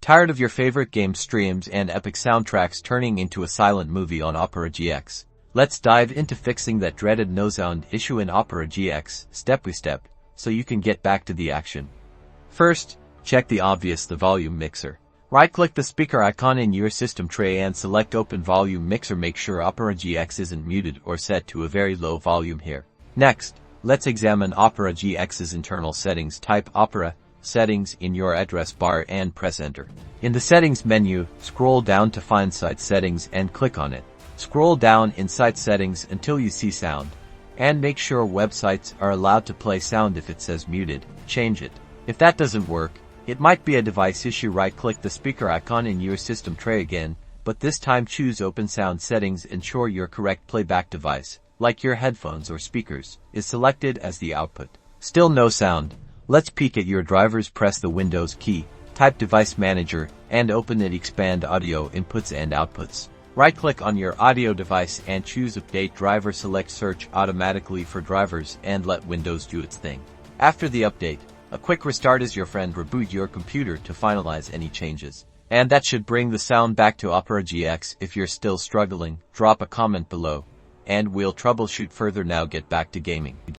Tired of your favorite game streams and epic soundtracks turning into a silent movie on Opera GX? Let's dive into fixing that dreaded no sound issue in Opera GX, step by step, so you can get back to the action. First, check the obvious, the volume mixer. Right-click the speaker icon in your system tray and select Open Volume Mixer. Make sure Opera GX isn't muted or set to a very low volume here. Next, let's examine Opera GX's internal settings. Type Opera Settings in your address bar and press Enter. In the Settings menu, scroll down to find Site Settings and click on it. Scroll down in Site Settings until you see Sound. And make sure websites are allowed to play sound. If it says muted, change it. If that doesn't work, it might be a device issue. Right-click the speaker icon in your system tray again, but this time choose Open Sound Settings. Ensure your correct playback device, like your headphones or speakers, is selected as the output. Still no sound. Let's peek at your drivers. Press the Windows key, type Device Manager, and open it. Expand Audio Inputs and Outputs. Right-click on your audio device and choose Update Driver. Select Search automatically for drivers and let Windows do its thing. After the update, a quick restart is your friend. Reboot your computer to finalize any changes. And that should bring the sound back to Opera GX. If you're still struggling, drop a comment below, and we'll troubleshoot further. Now get back to gaming.